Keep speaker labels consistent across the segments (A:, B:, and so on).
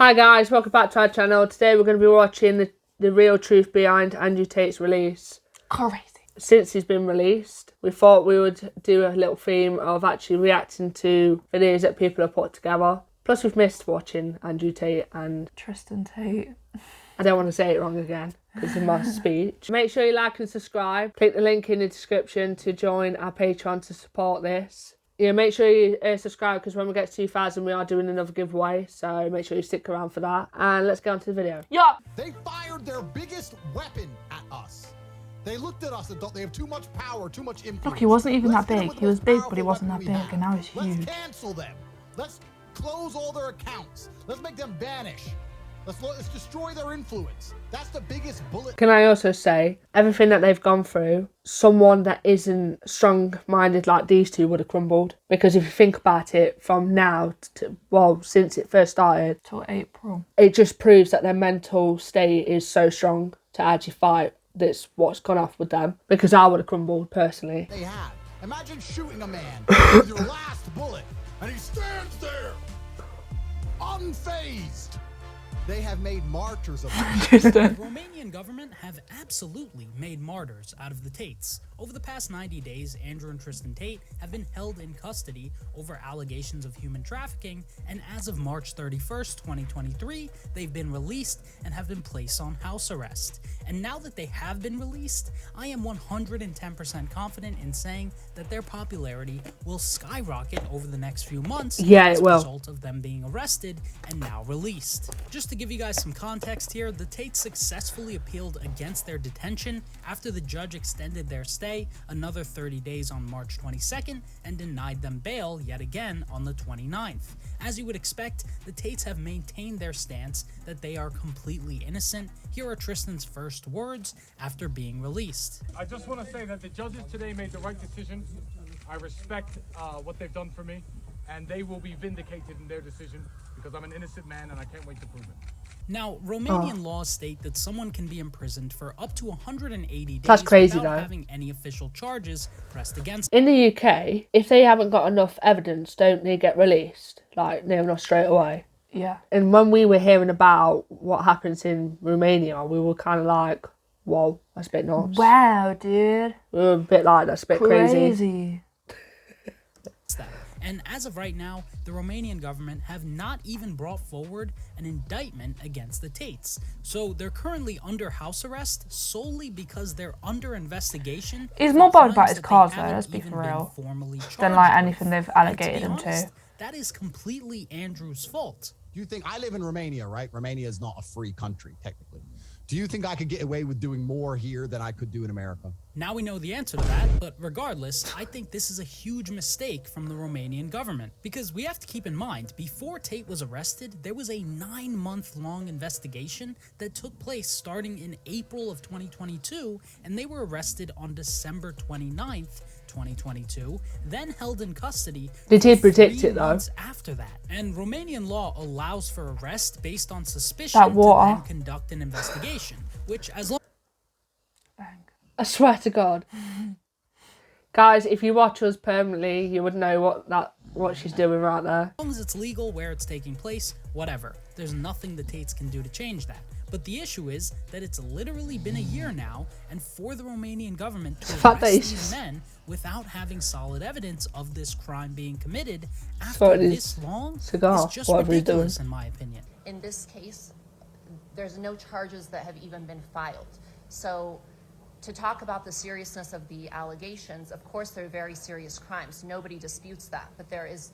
A: Hi guys, welcome back to our channel. Today we're going to be watching the real truth behind Andrew Tate's release.
B: Crazy.
A: Since he's been released, we thought we would do a little theme of actually reacting to videos that people have put together. Plus we've missed watching Andrew Tate and
B: Tristan Tate.
A: I don't want to say it wrong again because of my speech. Make sure you like and subscribe. Click the link in the description to join our Patreon to support this. Yeah, make sure you subscribe because when we get to 2,000 we are doing another giveaway, so make sure you stick around for that. And let's get on to the video.
B: Yeah.
C: They fired their biggest weapon at us. They looked at us and thought they have too much power, too much influence.
B: Look, he wasn't even that
C: Let's hit
B: big.
C: them
B: He was
C: with the most
B: big, but he wasn't that
C: powerful
B: big,
C: weapon
B: and now he's
C: we have.
B: huge.
C: Let's cancel them. Let's close all their accounts. Let's make them vanish. Let's destroy their influence. That's the biggest bullet.
A: Can I also say, everything that they've gone through, someone that isn't strong-minded like these two would have crumbled. Because if you think about it, from now to, well, since it first started,
B: Till April.
A: it just proves that their mental state is so strong to actually fight. That's what's gone off with them. Because I would have crumbled, personally.
C: They have. Imagine shooting a man with your last bullet, and he stands there, unfazed. They have made martyrs of them.
D: The Romanian government have absolutely made martyrs out of the Tates. Over the past 90 days, Andrew and Tristan Tate have been held in custody over allegations of human trafficking, and as of March 31st, 2023, they've been released and have been placed on house arrest. And now that they have been released, I am 110% confident in saying that their popularity will skyrocket over the next few months
A: Yeah,
D: as
A: it
D: a
A: will.
D: result of them being arrested and now released. Just to give you guys some context here, the Tates successfully appealed against their detention after the judge extended their stay another 30 days on March 22nd and denied them bail yet again on the 29th. As you would expect, the Tates have maintained their stance that they are completely innocent. Here are Tristan's first words after being released.
E: I just want to say that the judges today made the right decision. I respect what they've done for me, and they will be vindicated in their decision because I'm an innocent man and I can't wait to prove it.
D: Now, Romanian laws state that someone can be imprisoned for up to 180 days
A: That's crazy,
D: without
A: though.
D: having any official charges pressed against
A: In the UK, if they haven't got enough evidence, don't they get released? Like, near enough straight away.
B: Yeah.
A: And when we were hearing about what happens in Romania, we were kind of like, whoa, that's a bit nuts.
B: Wow, dude.
A: We were a bit like, that's a bit crazy.
B: Crazy.
D: that. And as of right now, the Romanian government have not even brought forward an indictment against the Tates. So they're currently under house arrest solely because they're under investigation.
B: He's
D: for
B: more bothered about
D: crimes
B: his
D: that they
B: cars, though,
D: haven't
B: let's be
D: even
B: for
D: been
B: real,
D: formally
B: than
D: charged
B: like
D: with.
B: anything they've
D: And to
B: allocated
D: be
B: him to.
D: honest, that is completely Andrew's fault.
C: You think I live in Romania, right? Romania is not a free country, technically. Do you think I could get away with doing more here than I could do in America?
D: Now we know the answer to that, but regardless, I think this is a huge mistake from the Romanian government. Because we have to keep in mind, before Tate was arrested, there was a 9-month-long investigation that took place starting in April of 2022, and they were arrested on December 29th, 2022, then held in custody.
A: They did
D: for
A: predict
D: 3
A: it, though.
D: months after that. And Romanian law allows for arrest based on suspicion
B: That
D: to
B: water.
D: then conduct an investigation, which as long
A: I swear to God. Guys, if you watch us permanently, you would know what she's doing right there.
D: as long as it's legal where it's taking place, whatever. There's nothing the Tates can do to change that. But the issue is that it's literally been a year now, and for the Romanian government to
A: fact that
D: arrest
A: he's
D: these men without having solid evidence of this crime being committed
A: So
D: after
A: it is
D: this long
A: cigar,
D: is just
A: whatever he's doing.
D: ridiculous in my opinion.
F: In this case, there's no charges that have even been filed. So to talk about the seriousness of the allegations, of course, they're very serious crimes. Nobody disputes that. But there is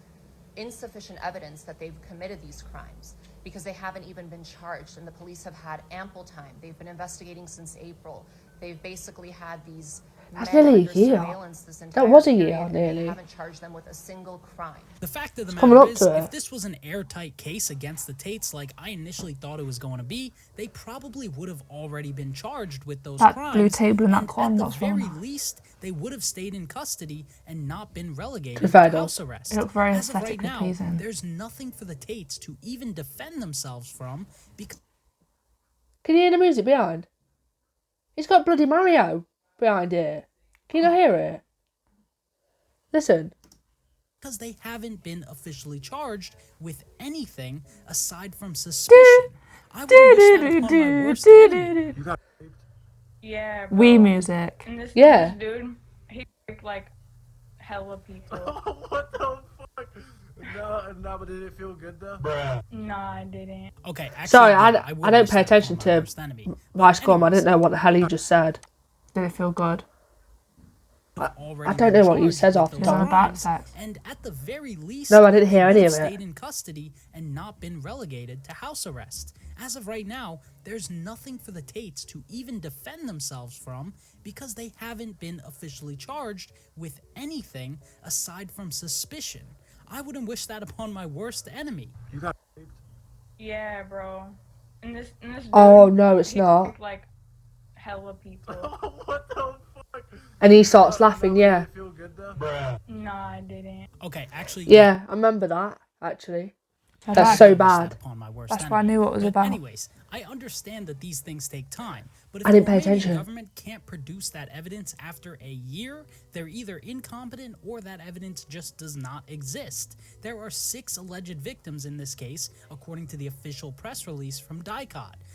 F: insufficient evidence that they've committed these crimes because they haven't even been charged, and the police have had ample time. They've been investigating since April. They've basically had these
A: That's
F: men
A: nearly
F: under
A: a year.
F: surveillance this entire
A: was a
F: period,
A: year,
F: and they
A: nearly.
F: haven't charged them with a single crime.
D: The fact of the
A: coming
D: matter
A: up
D: is,
A: to it.
D: if this was an airtight case against the Tates like I initially thought it was going to be, they probably would have already been charged with those
B: That
D: crimes.
B: blue table in that
D: and
B: corner
D: at the
B: looks
D: very
B: wrong.
D: least, they would have stayed in custody and not been relegated
A: To
D: to
A: fair
D: house arrest.
B: It looked very
D: As of right
B: aesthetically
D: now,
B: pleasing.
D: there's nothing for the Tates to even defend themselves from because
A: Can you hear the music behind? It's got bloody Mario behind here. Can you not hear it? Listen.
D: because they haven't been officially charged with anything aside from suspicion. I would wish that upon my worst enemy.
G: Yeah, bro.
B: Wii music.
G: And this,
A: Yeah.
G: this dude, he raped like hella people.
H: What the fuck? No, but did it feel good though?
G: Nah, I didn't.
D: Okay, actually,
A: Sorry,
D: yeah,
A: I
D: would
A: don't
D: wish
A: pay
D: that upon
A: attention
D: my
A: to
D: worst enemy.
A: my
D: But
A: scrum. I
D: anyways,
A: didn't know what the hell he just said.
B: Did it feel good?
D: already
A: I don't know
D: been
A: what you
D: charged
A: said
D: with
A: off the
D: those
A: top.
B: About
D: crimes,
B: sex.
D: and at the very least,
A: No, I didn't hear
D: they
A: any
D: would
A: of
D: have
A: it.
D: stayed in custody and not been relegated to house arrest. As of right now, there's nothing for the Tates to even defend themselves from because they haven't been officially charged with anything aside from suspicion. I wouldn't wish that upon my worst enemy.
H: You got raped.
G: Yeah, bro. And this dude,
A: Oh, no, it's
G: he
A: not.
G: raped like hella people.
H: What the fuck?
A: And he starts laughing,
H: No,
A: yeah.
H: Did it feel good though?
G: Nah, I didn't.
D: Okay, actually,
A: Yeah, I remember that, actually.
B: I
A: That's
B: like
A: so
B: it.
D: wish that
A: bad.
D: upon my worst
B: That's why I
D: enemy.
B: knew what it was
D: But
B: about.
D: anyways, I understand that these things take time, but if
A: I didn't
D: the
A: pay
D: Romanian
A: attention.
D: government can't produce that evidence after a year, they're either incompetent or that evidence just does not exist. There are 6 alleged victims in this case, according to the official press release from Tate.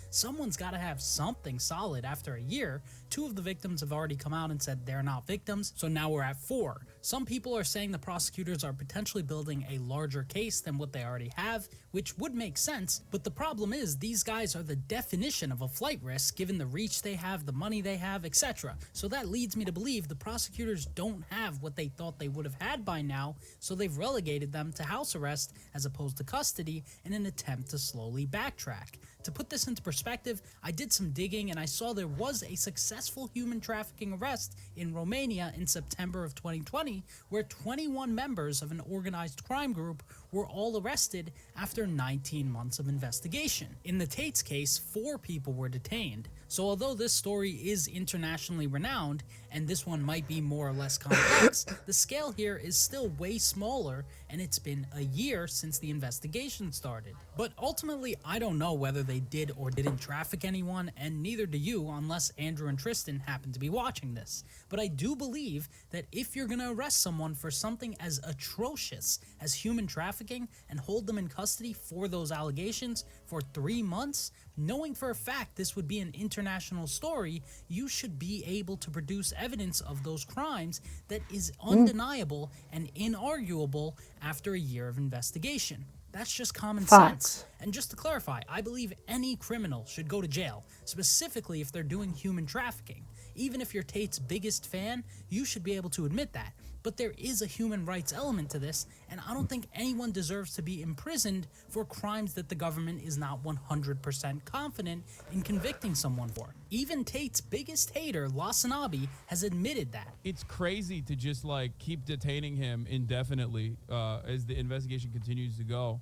D: Someone's got to have something solid after a year. 2 of the victims have already come out and said they're not victims, so now we're at 4. Some people are saying the prosecutors are potentially building a larger case than what they already have, which would make sense, but the problem is these guys are the definition of a flight risk given the reach they have, the money they have, etc. So that leads me to believe the prosecutors don't have what they thought they would have had by now, so they've relegated them to house arrest as opposed to custody in an attempt to slowly backtrack. To put this into perspective, I did some digging and I saw there was a successful human trafficking arrest in Romania in September of 2020, where 21 members of an organized crime group were all arrested after 19 months of investigation. In the Tate's case, 4 people were detained. So although this story is internationally renowned, and this one might be more or less complex, the scale here is still way smaller, and it's been a year since the investigation started. But ultimately, I don't know whether they did or didn't traffic anyone, and neither do you unless Andrew and Tristan happen to be watching this. But I do believe that if you're gonna arrest someone for something as atrocious as human trafficking and hold them in custody for those allegations for 3 months, knowing for a fact this would be an international story, you should be able to produce evidence of those crimes that is undeniable and inarguable after a year of investigation. That's just common
A: Facts.
D: sense. And just to clarify, I believe any criminal should go to jail, specifically if they're doing human trafficking. Even if you're Tate's biggest fan, you should be able to admit that. But there is a human rights element to this, and I don't think anyone deserves to be imprisoned for crimes that the government is not 100% confident in convicting someone for. Even Tate's biggest hater, Lasanabi, has admitted that.
I: It's crazy to just like keep detaining him indefinitely as the investigation continues to go.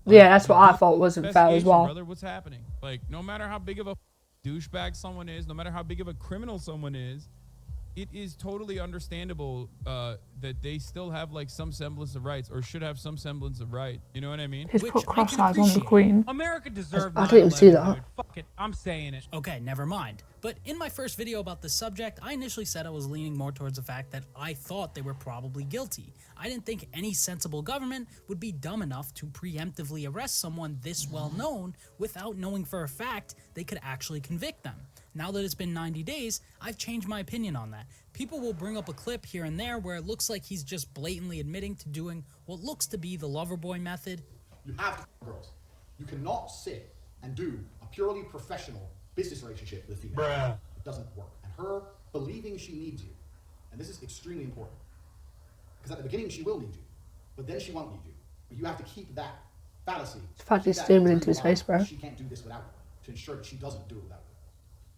A: Yeah, that's what I thought wasn't fair as well.
I: Brother, what's happening? Like, no matter how big of a douchebag someone is, no matter how big of a criminal someone is, it is totally understandable that they still have like some semblance of rights, or should have some semblance of right. You know what I mean?
B: He's
D: Which
B: put
D: I
B: cross
D: can
B: eyes on the
D: appreciate.
B: Queen.
E: America deserved
A: I didn't even see
E: 9/11,
A: that.
E: dude. Fuck it, I'm saying it.
D: Okay, never mind. But in my first video about this subject, I initially said I was leaning more towards the fact that I thought they were probably guilty. I didn't think any sensible government would be dumb enough to preemptively arrest someone this well known without knowing for a fact they could actually convict them. Now that it's been 90 days, I've changed my opinion on that. People will bring up a clip here and there where it looks like he's just blatantly admitting to doing what looks to be the lover boy method.
J: You have to, girls. You cannot sit and do a purely professional business relationship with a female. It doesn't work. And her believing she needs you, and this is extremely important, because at the beginning she will need you, but then she won't need you. But you have to keep that fallacy.
A: The fact he's
J: keep that
A: zooming
J: through
A: into his
J: your
A: face,
J: mind.
A: bro.
J: She can't do this without you, to ensure that she doesn't do it without you.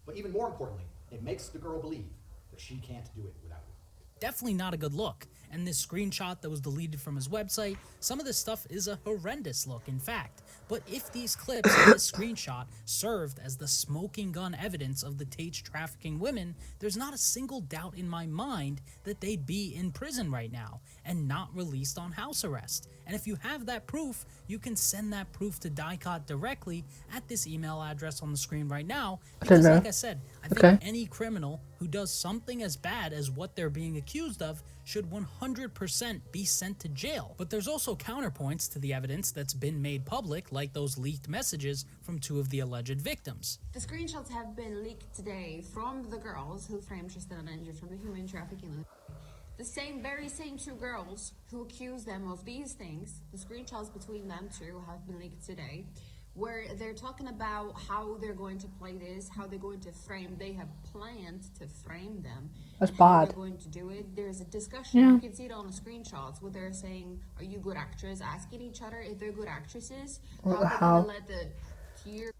J: But even more importantly, it makes the girl believe that she can't do it without you.
D: Definitely not a good look. And this screenshot that was deleted from his website, some of this stuff is a horrendous look, in fact. But if these clips and this screenshot served as the smoking gun evidence of the Tate's trafficking women, there's not a single doubt in my mind that they'd be in prison right now and not released on house arrest. And if you have that proof, you can send that proof to Tate directly at this email address on the screen right now. Because
A: know.
D: like I said, I think any criminal who does something as bad as what they're being accused of should 100% be sent to jail. But there's also counterpoints to the evidence that's been made public, like those leaked messages from 2 of the alleged victims.
K: The screenshots have been leaked today from the girls who framed Tristan and Andrew from the human trafficking. The very same 2 girls who accused them of these things, the screenshots between them 2 have been leaked today, where they're talking about how they're going to play this, how they're going to frame, they have planned to frame them.
A: That's
K: how
A: bad.
K: they're going to do it. There's a discussion, you can see it on the screenshots, where they're saying, are you good actors? Asking each other if they're good actresses.
A: What the
K: how
A: hell?
K: they're gonna let the tier.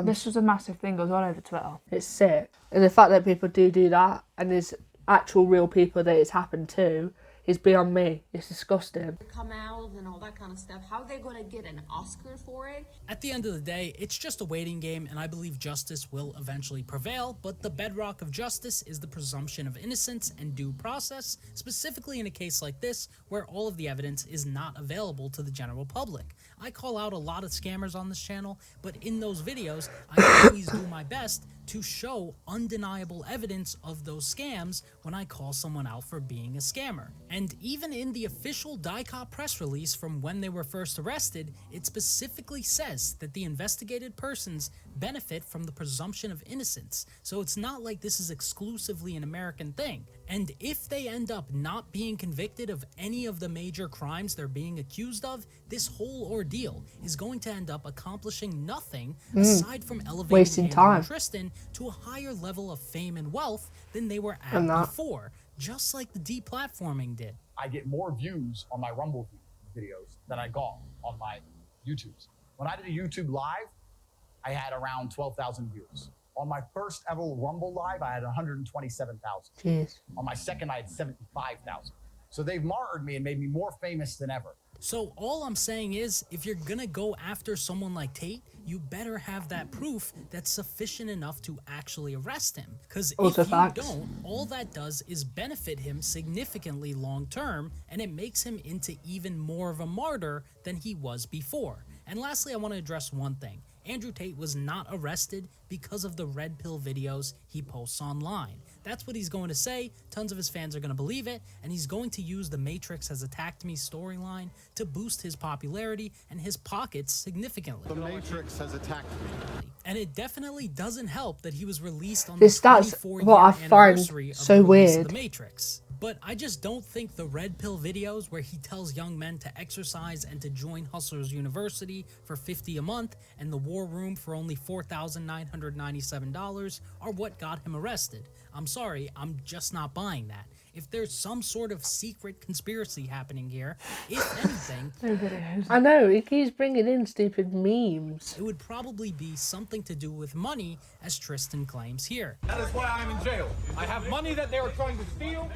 B: This was a massive thing as well over Twitter.
A: It's sick. And the fact that people do that, and there's actual real people that it's happened to, is beyond me. It's disgusting.
K: Come out and all that kind of stuff. How they're gonna get an Oscar for it?
D: At the end of the day, it's just a waiting game, and I believe justice will eventually prevail, but the bedrock of justice is the presumption of innocence and due process, specifically in a case like this, where all of the evidence is not available to the general public. I call out a lot of scammers on this channel, but in those videos, I always do my best to show undeniable evidence of those scams when I call someone out for being a scammer. And even in the official DICOT press release from when they were first arrested, it specifically says that the investigated persons benefit from the presumption of innocence. So it's not like this is exclusively an American thing. And if they end up not being convicted of any of the major crimes they're being accused of, this whole ordeal is going to end up accomplishing nothing aside from elevating
A: Wasting
D: Andrew
A: time.
D: and Tristan to a higher level of fame and wealth than they were at before, just like the deplatforming did.
L: I get more views on my Rumble videos than I got on my YouTubes. When I did a YouTube live, I had around 12,000 views. On my first ever Rumble live, I had 127,000.
A: Jeez.
L: On my second, I had 75,000. So they've martyred me and made me more famous than ever.
D: So all I'm saying is, if you're gonna go after someone like Tate, you better have that proof that's sufficient enough to actually arrest him. Because if you don't, all that does is benefit him significantly long term, and it makes him into even more of a martyr than he was before. And lastly, I want to address one thing. Andrew Tate was not arrested because of the red pill videos he posts online. That's what he's going to say, tons of his fans are going to believe it, and he's going to use the Matrix has attacked me storyline to boost his popularity and his pockets significantly.
M: The Matrix has attacked me.
D: And it definitely doesn't help that he was released on
A: This
D: the
A: that's
D: 24-year
A: what I find
D: anniversary of
A: so
D: the release
A: weird.
D: of the Matrix. But I just don't think the red pill videos where he tells young men to exercise and to join Hustlers University for $50 a month and the War Room for only $4,997 are what got him arrested. I'm sorry, I'm just not buying that. If there's some sort of secret conspiracy happening here, if anything,
A: I know, he keeps bringing in stupid memes.
D: it would probably be something to do with money, as Tristan claims here.
E: That is why I'm in jail. I have money that they were trying to steal.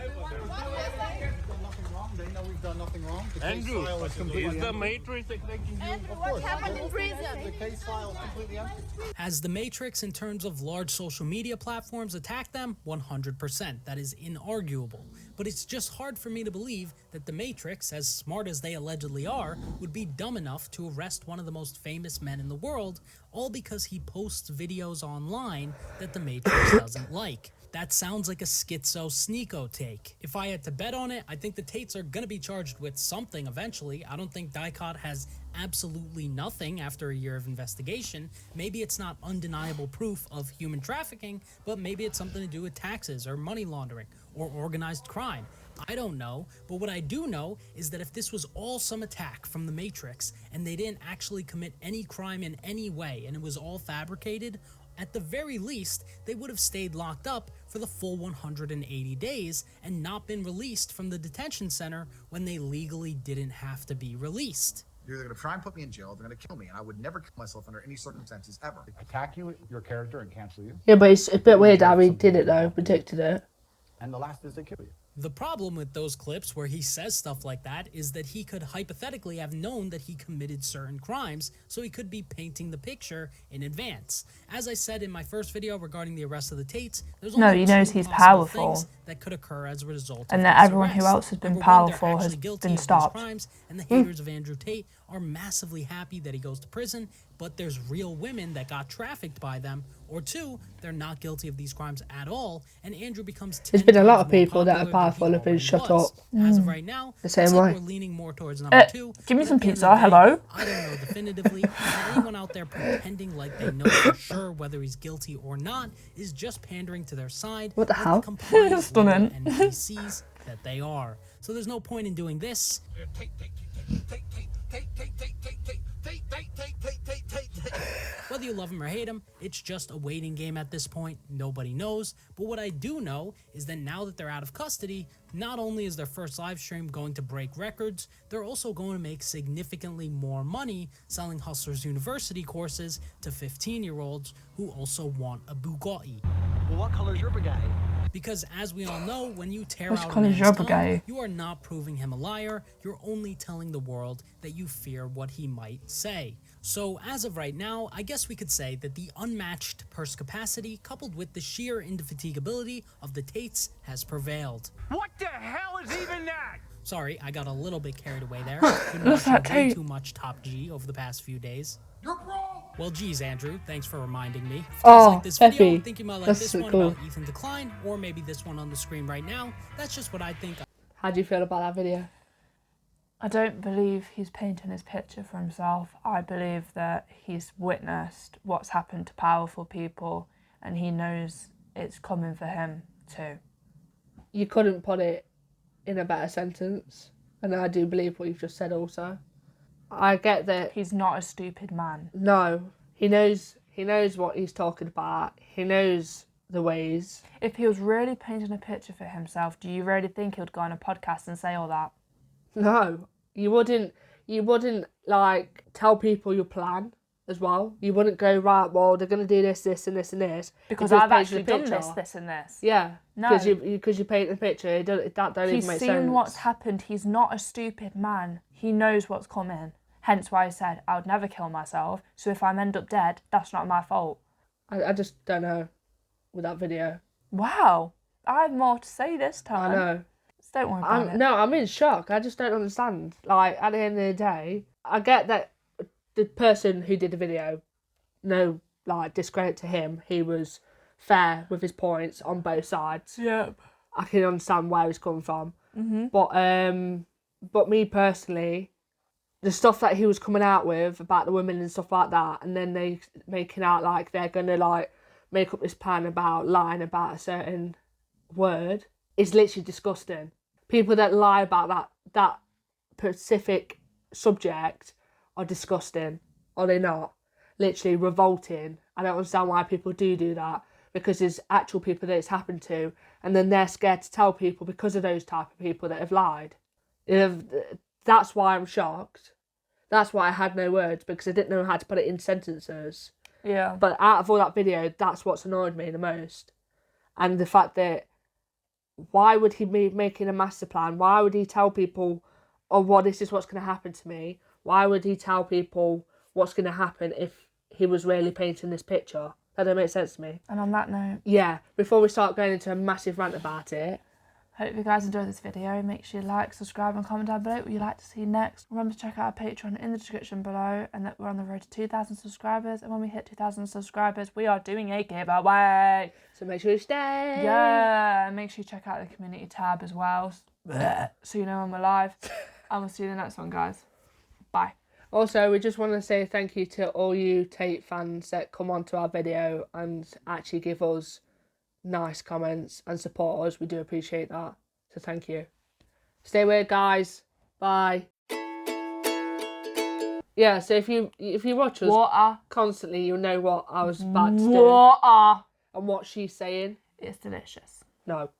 J: They know we've done nothing wrong. The case
H: Andrew,
J: file is completely
H: is the
J: empty.
H: Matrix affecting you?
J: Of course. The case file is completely empty.
D: Has the Matrix, in terms of large social media platforms, attacked them? 100%. That is inarguable. But it's just hard for me to believe that the Matrix, as smart as they allegedly are, would be dumb enough to arrest one of the most famous men in the world, all because he posts videos online that the Matrix doesn't like. That sounds like a schizo-sneako take. If I had to bet on it, I think the Tates are gonna be charged with something eventually. I don't think DICOT has absolutely nothing after a year of investigation. Maybe it's not undeniable proof of human trafficking, but maybe it's something to do with taxes or money laundering or organized crime. I don't know, but what I do know is that if this was all some attack from the Matrix and they didn't actually commit any crime in any way and it was all fabricated, at the very least, they would have stayed locked up for the full 180 days and not been released from the detention center when they legally didn't have to be released.
N: They're going to try and put me in jail. They're going to kill me, and I would never kill myself under any circumstances ever.
L: Attack you, your character, and cancel you.
A: Yeah, but it's a bit weird how he did it though, predicted it.
L: And the last is they kill you.
D: The problem with those clips where he says stuff like that is that he could hypothetically have known that he committed certain crimes, so he could be painting the picture in advance. As I said in my first video regarding the arrest of the Tates, there's only
B: he knows
D: two
B: he's
D: possible
B: powerful.
D: things that could occur as a result
B: And
D: of
B: that
D: this
B: everyone who
D: arrest.
B: else has been
D: Number one, they're
B: powerful has
D: actually guilty
B: been
D: of these
B: stopped.
D: crimes, and the haters of Andrew Tate are massively happy that he goes to prison. but there's real women that got trafficked by them, or 2, they're not guilty of these crimes at all, and Andrew becomes 10
A: There's been a lot of
D: times more
A: people that are
D: popular than
A: powerful
D: he
A: have been
D: already
A: shut
D: was.
A: up.
D: As of right now,
A: The same
D: looks like
A: way.
D: we're leaning more towards number 2.
B: Give me
D: but
B: some
D: at the end
B: pizza,
D: of the day,
B: hello.
D: I don't know definitively, and anyone out there pretending like they know for sure whether he's guilty or not is just pandering to their side.
A: What the
D: like
A: hell?
D: compliant
B: Stunning.
D: little NPCs that they are. So there's no point in doing this. Whether you love him or hate him, it's just a waiting game at this point. Nobody knows. But what I do know is that now that they're out of custody, not only is their first live stream going to break records, they're also going to make significantly more money selling Hustlers University courses to 15-year-olds who also want a Bugatti.
H: Well, what color's your Bugatti?
D: Because as we all know, when you tear
B: Which
D: out a
B: colour is
D: man's
B: your
D: tongue,
B: Bugatti?
D: you are not proving him a liar. You're only telling the world that you fear what he might say. So as of right now, I guess we could say that the unmatched purse capacity coupled with the sheer indefatigability of the Tates has prevailed.
H: What the hell is even that?
D: Sorry, I got a little bit carried away there. Been
B: What's that,
D: watching way
B: Tate?
D: too much Top G over the past few days. Well, geez, Andrew, thanks for reminding me. If you guys
A: Oh,
D: like this video,
A: Effie.
D: think you might like
A: That's
D: this
A: so
D: one
A: cool.
D: about Ethan Decline, or maybe this one on the screen right now. That's just what I think.
A: How do you feel about that video?
B: I don't believe he's painting his picture for himself. I believe that he's witnessed what's happened to powerful people and he knows it's coming for him too.
A: You couldn't put it in a better sentence. And I do believe what you've just said also. I get that.
B: He's not a stupid man.
A: No. He knows what he's talking about. He knows the ways.
B: If he was really painting a picture for himself, do you really think he would go on a podcast and say all that?
A: No. You wouldn't like tell people your plan as well. You wouldn't go, right, well, they're going to do this, this and this and this.
B: Because
A: You just
B: I've
A: paint
B: actually
A: the
B: done
A: picture.
B: this and this.
A: Yeah.
B: No.
A: Because you paint the picture. That don't
B: He's
A: even make
B: seen
A: sense.
B: what's happened. He's not a stupid man. He knows what's coming. Hence why I said I would never kill myself. So if I end up dead, that's not my fault.
A: I just don't know with that video.
B: Wow. I have more to say this time.
A: I know.
B: Just don't worry about it.
A: No, I'm in shock. I just don't understand. Like, at the end of the day, I get that the person who did the video, no, like, discredit to him, he was fair with his points on both sides.
B: Yeah.
A: I can understand where he's coming from.
B: Mhm.
A: But me personally, the stuff that he was coming out with about the women and stuff like that, and then they making out like they're gonna like make up this plan about lying about a certain word is literally disgusting. People that lie about that specific subject are disgusting, are they not? Literally revolting. I don't understand why people do that, because there's actual people that it's happened to, and then they're scared to tell people because of those type of people that have lied. That's why I'm shocked. That's why I had no words, because I didn't know how to put it in sentences.
B: Yeah.
A: But out of all that video, that's what's annoyed me the most. And the fact that, why would he be making a master plan? Why would he tell people, oh, well, this is what's going to happen to me? Why would he tell people what's going to happen if he was really painting this picture? That don't make sense to me.
B: And on that note,
A: Yeah, before we start going into a massive rant about it,
B: hope you guys enjoyed this video. Make sure you like, subscribe and comment down below what you'd like to see next. Remember to check out our Patreon in the description below, and that we're on the road to 2,000 subscribers, and when we hit 2,000 subscribers we are doing a giveaway.
A: So make sure you stay.
B: Yeah, and make sure you check out the community tab as well, so you know when we're live. And we'll see you in the next one, guys. Bye.
A: Also, we just want to say thank you to all you Tate fans that come onto our video and actually give us nice comments and support us. We do appreciate that. So thank you. Stay weird, guys. Bye. Yeah, so if you watch us constantly, you'll know what I was about to do.
B: Water.
A: And what she's saying.
B: It's delicious.
A: No.